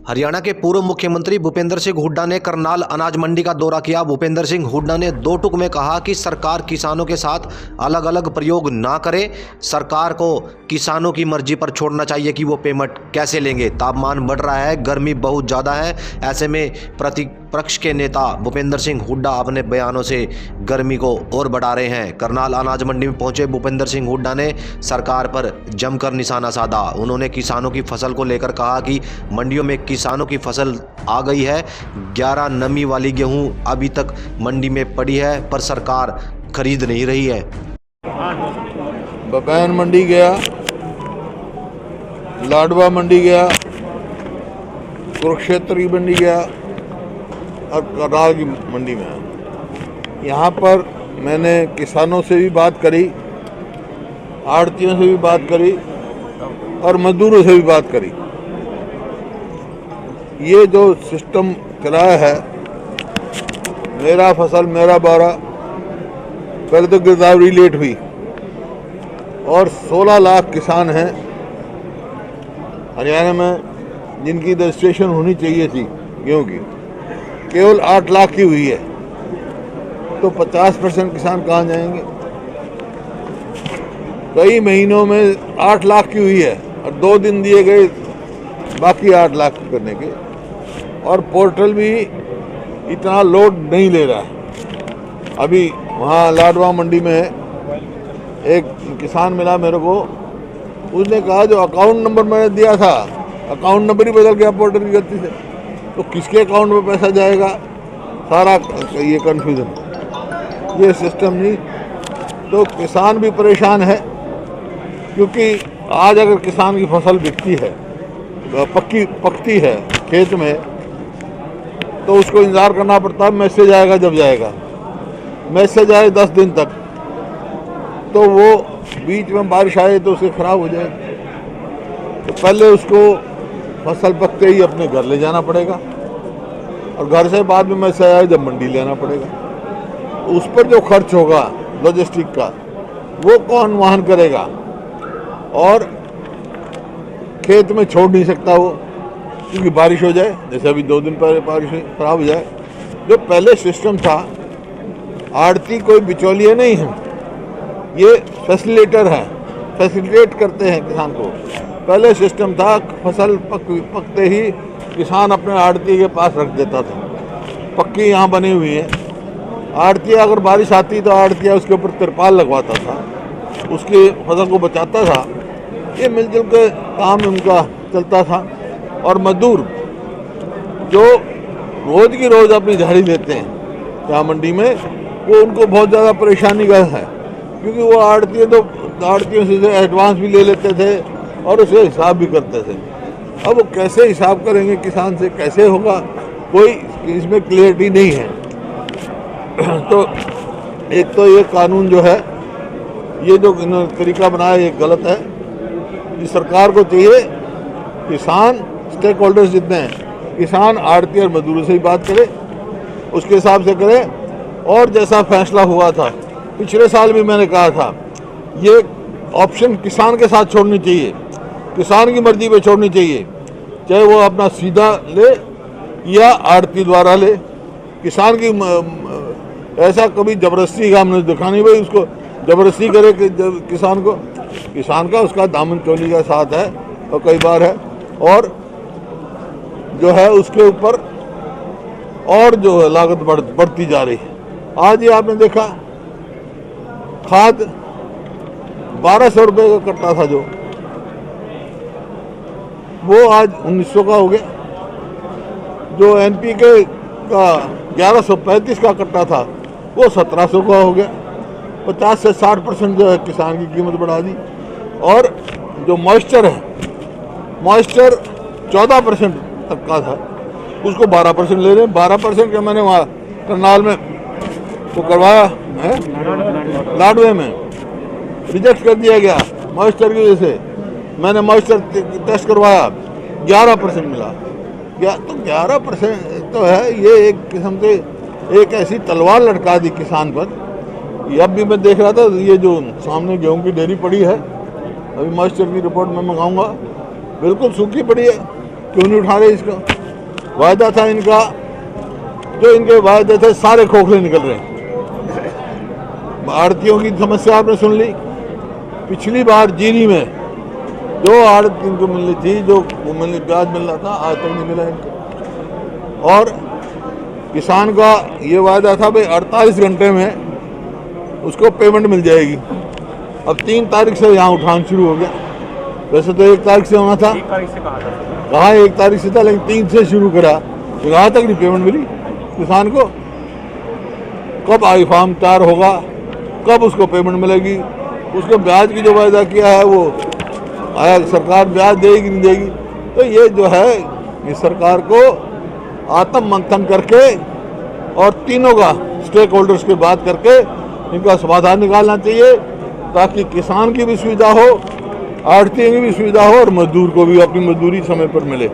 हरियाणा के पूर्व मुख्यमंत्री भूपेंद्र सिंह हुड्डा ने करनाल अनाज मंडी का दौरा किया। भूपेंद्र सिंह हुड्डा ने दो टूक में कहा कि सरकार किसानों के साथ अलग अलग प्रयोग ना करे। सरकार को किसानों की मर्जी पर छोड़ना चाहिए कि वो पेमेंट कैसे लेंगे। तापमान बढ़ रहा है, गर्मी बहुत ज़्यादा है, ऐसे में प्रतिपक्ष के नेता भूपेंद्र सिंह हुड्डा अपने बयानों से गर्मी को और बढ़ा रहे हैं। करनाल अनाज मंडी में पहुंचे भूपेंद्र सिंह हुड्डा ने सरकार पर जमकर निशाना साधा। उन्होंने किसानों की फसल को लेकर कहा कि मंडियों में किसानों की फसल आ गई है। 11 नमी वाली गेहूं अभी तक मंडी में पड़ी है, पर सरकार खरीद नहीं रही है। बबैन मंडी गया, लाडवा मंडी गया, कुरुक्षेत्र की मंडी गया और करनाल की मंडी में आया। यहाँ पर मैंने किसानों से भी बात करी, आड़तियों से भी बात करी और मजदूरों से भी बात करी। ये जो सिस्टम चलाया है, मेरा फसल मेरा बारा, पहले तो गिरदावरी लेट हुई और 16 लाख किसान हैं हरियाणा में जिनकी रजिस्ट्रेशन होनी चाहिए थी गेहूँ की, केवल 8 लाख की हुई है। तो 50% किसान कहाँ जाएंगे? कई महीनों में 8 लाख की हुई है और 2 दिन दिए गए बाकी 8 लाख करने के, और पोर्टल भी इतना लोड नहीं ले रहा है। अभी वहाँ लाडवा मंडी में एक किसान मिला मेरे को, उसने कहा जो अकाउंट नंबर मैंने दिया था, अकाउंट नंबर ही बदल गया पोर्टल की गलती से, तो किसके अकाउंट में पैसा जाएगा, सारा ये कन्फ्यूजन, ये सिस्टम नहीं। तो किसान भी परेशान है, क्योंकि आज अगर किसान की फसल बिकती है, पकती है खेत में, तो उसको इंतज़ार करना पड़ता है मैसेज आएगा जब जाएगा। मैसेज आए 10 दिन तक, तो वो बीच में बारिश आए तो उसे ख़राब हो जाएगी। तो पहले उसको फसल पकते ही अपने घर ले जाना पड़ेगा और घर से बाद में मैसेज आए जब मंडी लेना पड़ेगा। उस पर जो खर्च होगा लॉजिस्टिक का, वो कौन वहन करेगा? और खेत में छोड़ नहीं सकता वो, क्योंकि बारिश हो जाए, जैसे अभी 2 दिन पहले बारिश खराब हो जाए। जो पहले सिस्टम था, आड़ती कोई बिचौलिए नहीं है, ये फैसिलिटेटर है, फैसिलिटेट करते हैं किसान को। पहले सिस्टम था फसल पकते ही किसान अपने आड़ती के पास रख देता था, पक्की यहाँ बनी हुई है। आड़तिया अगर बारिश आती तो आड़तिया उसके ऊपर तिरपाल लगवाता था, उसकी फसल को बचाता था। ये मिलजुल के काम उनका चलता था। और मजदूर जो रोज की रोज अपनी दिहाड़ी लेते हैं यहाँ मंडी में, वो उनको बहुत ज़्यादा परेशानी का है, क्योंकि वो आड़तियों से एडवांस भी ले लेते थे और उसे हिसाब भी करते थे। अब वो कैसे हिसाब करेंगे किसान से, कैसे होगा, कोई इसमें क्लियरिटी नहीं है। तो एक तो ये कानून जो है, ये जो तरीका बनाया, ये गलत है। इस सरकार को चाहिए किसान स्टेक होल्डर्स जितने हैं, किसान, आड़ती और मजदूरों से ही बात करे, उसके हिसाब से करे। और जैसा फैसला हुआ था पिछले साल भी मैंने कहा था, ये ऑप्शन किसान के साथ छोड़नी चाहिए, किसान की मर्जी पे छोड़नी चाहिए, चाहे वो अपना सीधा ले या आड़ती द्वारा ले। किसान की ऐसा कभी जबरदस्ती का हमने देखा नहीं, भाई उसको जबरदस्ती करे कि किसान का उसका दामन चोली का साथ है और कई बार है, और जो है उसके ऊपर और जो है लागत बढ़ती जा रही है। आज ये आपने देखा, खाद 1200 रुपये का कट्टा था जो, वो आज 1900 का हो गया। जो NPK का 1135 का कट्टा था, वो 1700 का हो गया। 50 से 60% जो है किसान की कीमत बढ़ा दी। और जो मॉइस्चर है, मॉइस्चर 14% तक का था, उसको 12% ले रहे हैं। 12% का मैंने वहाँ करनाल में तो करवाया है, लाडवे में रिजेक्ट कर दिया गया मॉइस्चर की वजह से। मैंने मॉइस्चर टेस्ट करवाया, 11% मिला। तो 11% तो है, ये एक किस्म से एक ऐसी तलवार लटका दी किसान पर। ये अब भी मैं देख रहा था, ये जो सामने गेहूं की ढेरी पड़ी है, अभी मॉइस्चर की रिपोर्ट मैं मंगाऊंगा, बिल्कुल सूखी पड़ी है, क्यों नहीं उठा रहे इसको? वायदा था इनका, जो इनके वायदे थे सारे खोखले निकल रहे हैं। आड़तियों की समस्या आपने सुन ली। पिछली बार जीरी में जो आड़त इनको मिलनी थी, जो ब्याज मिल रहा था, आज तक नहीं मिला इनको। और किसान का ये वायदा था भाई 48 घंटे में उसको पेमेंट मिल जाएगी। अब 3 तारीख से यहाँ उठान शुरू हो गया। वैसे तो 1 तारीख से होना था, 1 तारीख से कहा था, कहा 1 तारीख से था, लेकिन 3 से शुरू करा, तो यहाँ तक नहीं पेमेंट मिली किसान को। कब आई फार्म तैयार होगा, कब उसको पेमेंट मिलेगी, उसको ब्याज की जो वायदा किया है वो आया, सरकार ब्याज देगी नहीं देगी। तो ये जो है इस सरकार को आत्म मंथन करके और तीनों का स्टेक होल्डर्स के बात करके इनका समाधान निकालना चाहिए, ताकि किसान की भी सुविधा हो, आड़तियों की भी सुविधा हो और मजदूर को भी अपनी मजदूरी समय पर मिले।